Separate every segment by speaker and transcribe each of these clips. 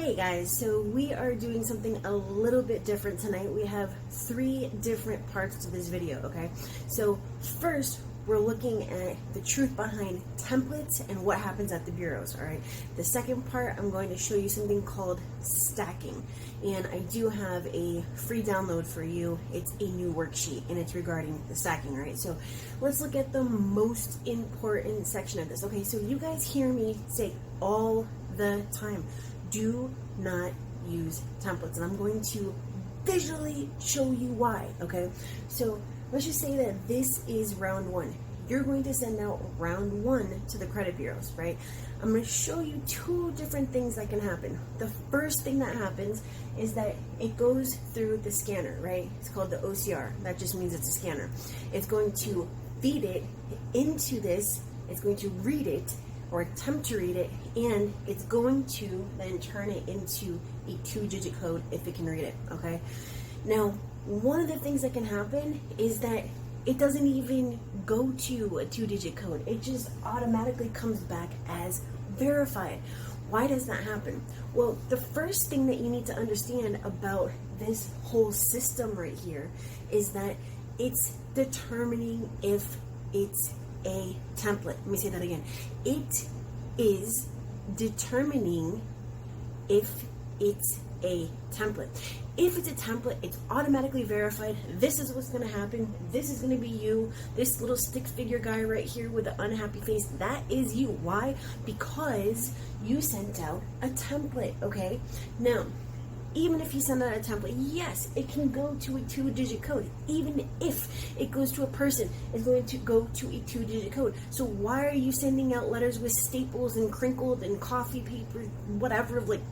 Speaker 1: Hey guys, so we are doing something a little bit different tonight. We have 3 different parts to this video, okay? So first, we're looking at the truth behind templates and what happens at the bureaus, all right? The second part, I'm going to show you something called stacking. And I do have a free download for you. It's a new worksheet and it's regarding the stacking, all right? So let's look at the most important section of this. Okay, so you guys hear me say all the time, do not use templates, and I'm going to visually show you why, okay? So let's just say that this is round 1. You're going to send out round 1 to the credit bureaus, right? I'm going to show you 2 different things that can happen. The first thing that happens is that it goes through the scanner, right? It's called the OCR. That just means it's a scanner. It's going to feed it into this, it's going to read it, or attempt to read it, and it's going to then turn it into a 2-digit code if it can read it, okay? Now, one of the things that can happen is that it doesn't even go to a 2-digit code. It just automatically comes back as verified. Why does that happen? Well, the first thing that you need to understand about this whole system right here is that it's determining if it's a template. Let me say that again. It is determining if it's a template. If it's a template, it's automatically verified. This is what's going to happen. This is going to be you. This little stick figure guy right here with the unhappy face, that is you. Why? Because you sent out a template, okay? Now, even if you send out a template, yes, it can go to a 2-digit code. Even if it goes to a person, it's going to go to a 2-digit code. So why are you sending out letters with staples and crinkled and coffee paper, whatever, like,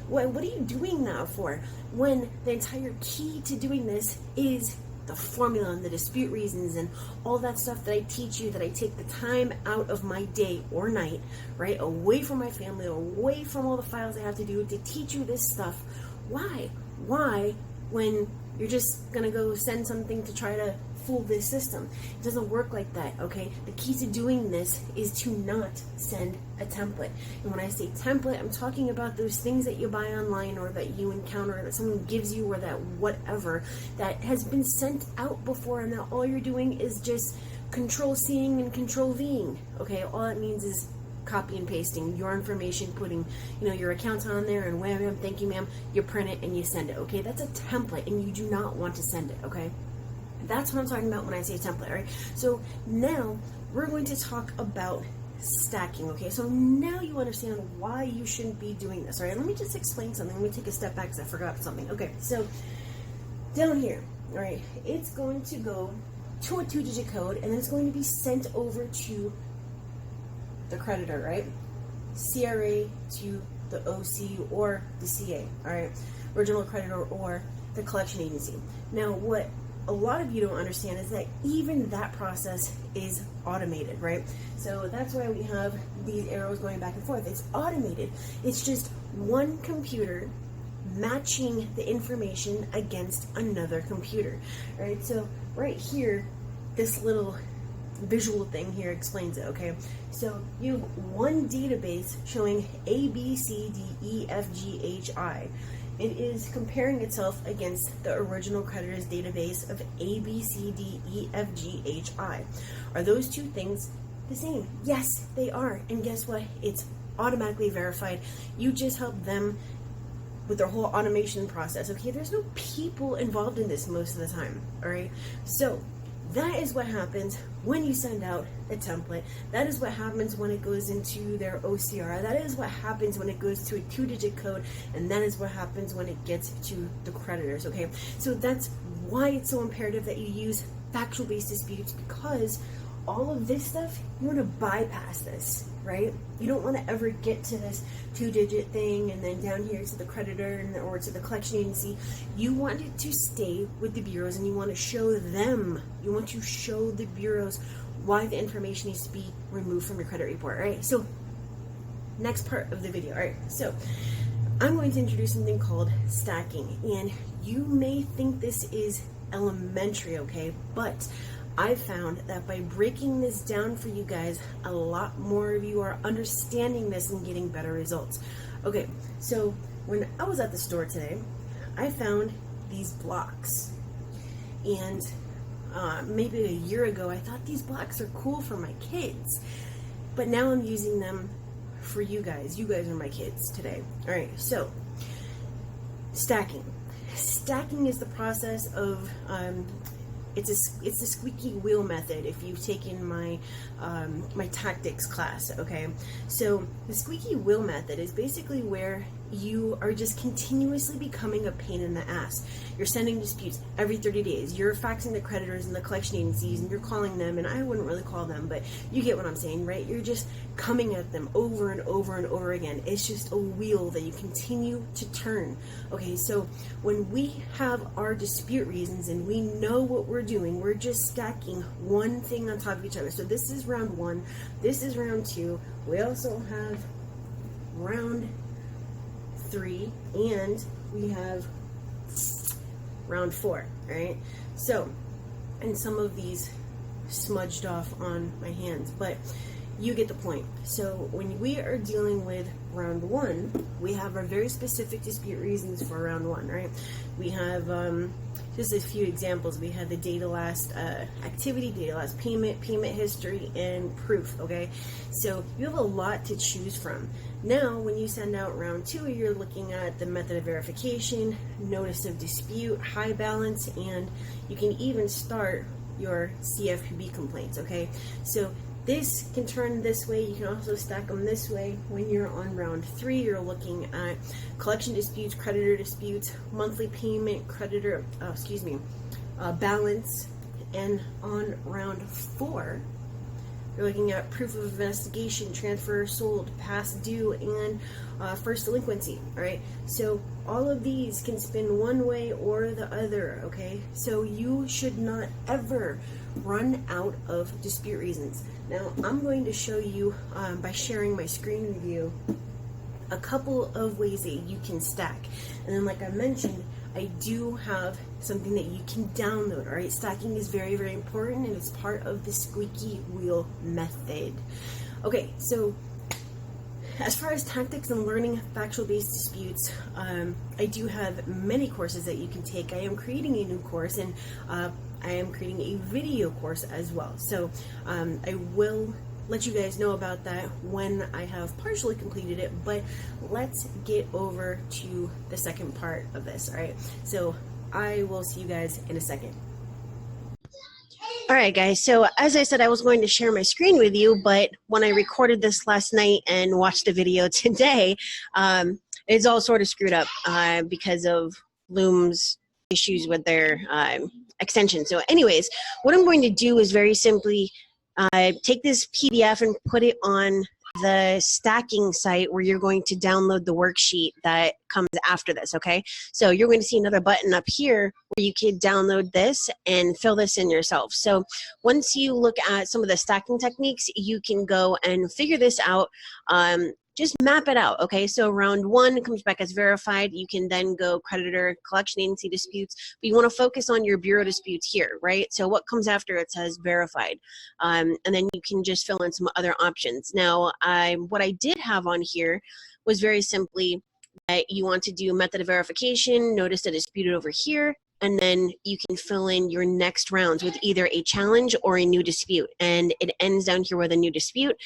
Speaker 1: what are you doing that for? When the entire key to doing this is the formula and the dispute reasons and all that stuff that I teach you, that I take the time out of my day or night, right, away from my family, away from all the files I have to do to teach you this stuff. Why? Why, when you're just gonna go send something to try to fool this system? It doesn't work like that, okay? The key to doing this is to not send a template. And when I say template, I'm talking about those things that you buy online or that you encounter, that someone gives you, or that whatever, that has been sent out before, and that all you're doing is just Control-Cing and Control-Ving, okay? All it means is copy and pasting your information, putting, your accounts on there, and wham, thank you, ma'am, you print it and you send it, okay? That's a template, and you do not want to send it, okay? That's what I'm talking about when I say template, right? So now we're going to talk about stacking, okay? So now you understand why you shouldn't be doing this, all right? Let me just explain something. Let me take a step back because I forgot something. Okay, so down here, all right, it's going to go to a 2-digit code, and then it's going to be sent over to the creditor, right? CRA to the OC or the CA, all right? Original creditor or the collection agency. Now, what a lot of you don't understand is that even that process is automated, right? So that's why we have these arrows going back and forth. It's automated. It's just one computer matching the information against another computer, right? So right here, this little visual thing here explains it, okay? So you have one database showing A, B, C, D, E, F, G, H, I. It is comparing itself against the original creditor's database of A, B, C, D, E, F, G, H, I. Are those 2 things the same? Yes, they are. And guess what? It's automatically verified. You just help them with their whole automation process, okay? There's no people involved in this most of the time, all right? So that is what happens when you send out a template. That is what happens when it goes into their OCR. That is what happens when it goes to a 2-digit code. And that is what happens when it gets to the creditors, okay? So that's why it's so imperative that you use factual-based disputes, because all of this stuff, you want to bypass this, right? You don't want to ever get to this 2-digit thing and then down here to the creditor or to the collection agency. You want it to stay with the bureaus, and you want to show them, you want to show the bureaus why the information needs to be removed from your credit report, right? So next part of the video, all right? So I'm going to introduce something called stacking, and you may think this is elementary, okay? But I found that by breaking this down for you guys, a lot more of you are understanding this and getting better results. Okay, so when I was at the store today, I found these blocks, and maybe a year ago I thought these blocks are cool for my kids, but now I'm using them for you guys. You guys are my kids today. All right, so stacking. Stacking is the process of it's the squeaky wheel method if you've taken my my tactics class. Okay, so the squeaky wheel method is basically where you are just continuously becoming a pain in the ass. You're sending disputes every 30 days. You're faxing the creditors and the collection agencies, and you're calling them, and I wouldn't really call them, but you get what I'm saying, right? You're just coming at them over and over and over again. It's just a wheel that you continue to turn. Okay, so when we have our dispute reasons and we know what we're doing, we're just stacking one thing on top of each other. So this is round 1, this is round 2, we also have round 3, and we have round 4, right? So, and some of these smudged off on my hands, but you get the point. So when we are dealing with round 1, we have our very specific dispute reasons for round 1, right? We have just a few examples. We have the data last activity, data last payment, payment history, and proof, okay? So you have a lot to choose from. Now, when you send out round 2, you're looking at the method of verification, notice of dispute, high balance, and you can even start your CFPB complaints, okay? So this can turn this way. You can also stack them this way. When you're on round 3, you're looking at collection disputes, creditor disputes, monthly payment, creditor, balance. And on round 4, you're looking at proof of investigation, transfer, sold, past due, and first delinquency, all right? So all of these can spin one way or the other, okay? So you should not ever run out of dispute reasons. Now, I'm going to show you, by sharing my screen with you, a couple of ways that you can stack. And then, like I mentioned, I do have something that you can download, all right? Stacking is very, very important, and it's part of the squeaky wheel method. Okay, so as far as tactics and learning factual-based disputes, I do have many courses that you can take. I am creating a new course, and I am creating a video course as well. So I will let you guys know about that when I have partially completed it, but let's get over to the second part of this, all right? So I will see you guys in a second. All right, guys, so as I said, I was going to share my screen with you, but when I recorded this last night and watched the video today, it's all sort of screwed up because of Loom's issues with their extension. So anyways, what I'm going to do is very simply take this PDF and put it on the stacking site where you're going to download the worksheet that comes after this, okay? So you're going to see another button up here where you can download this and fill this in yourself. So once you look at some of the stacking techniques, you can go and figure this out. Just map it out, okay? So round 1 comes back as verified. You can then go creditor, collection agency disputes, but you want to focus on your bureau disputes here, right? So what comes after it says verified, and then you can just fill in some other options. Now, what I did have on here was very simply that you want to do method of verification, notice the disputed over here, and then you can fill in your next rounds with either a challenge or a new dispute, and it ends down here with a new dispute.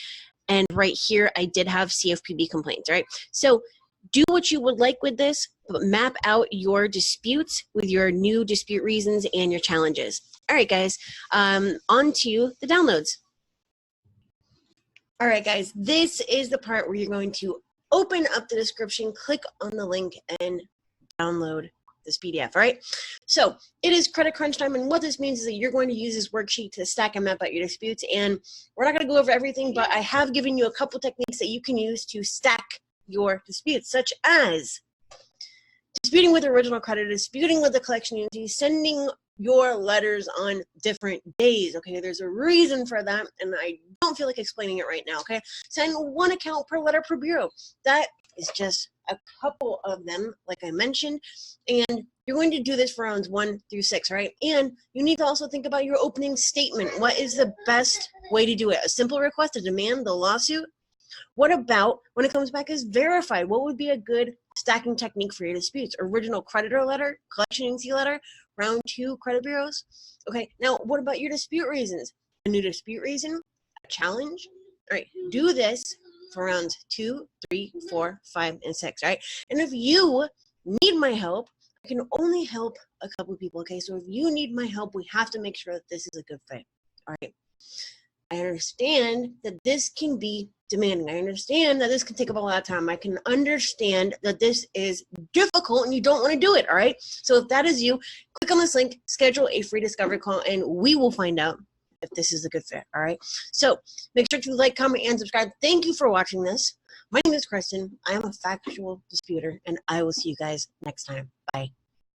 Speaker 1: And right here, I did have CFPB complaints, right? So do what you would like with this, but map out your disputes with your new dispute reasons and your challenges. All right, guys, on to the downloads. All right, guys, this is the part where you're going to open up the description, click on the link, and download this PDF, all right? So it is credit crunch time, and what this means is that you're going to use this worksheet to stack and map out your disputes, and we're not going to go over everything, but I have given you a couple techniques that you can use to stack your disputes, such as disputing with the original creditor, disputing with the collection agency, sending your letters on different days, okay? There's a reason for that, and I don't feel like explaining it right now, okay? Send one account per letter per bureau. That is just a couple of them, like I mentioned, and you're going to do this for rounds 1 through 6, right? And you need to also think about your opening statement. What is the best way to do it? A simple request, a demand, the lawsuit? What about when it comes back as verified? What would be a good stacking technique for your disputes? Original creditor letter, collection agency letter, round 2 credit bureaus. Okay, now what about your dispute reasons? A new dispute reason, a challenge. All right, do this for rounds 2, 3, 4, 5, and 6. All right, and if you need my help, I can only help a couple of people. Okay, so if you need my help, we have to make sure that this is a good fit. All right, I understand that this can be demanding. I understand that this can take up a lot of time. I can understand that this is difficult and you don't want to do it, all right? So if that is you, click on this link, schedule a free discovery call, and we will find out if this is a good fit, all right? So make sure to like, comment, and subscribe. Thank you for watching this. My name is Kristen. I am a factual disputer, and I will see you guys next time. Bye.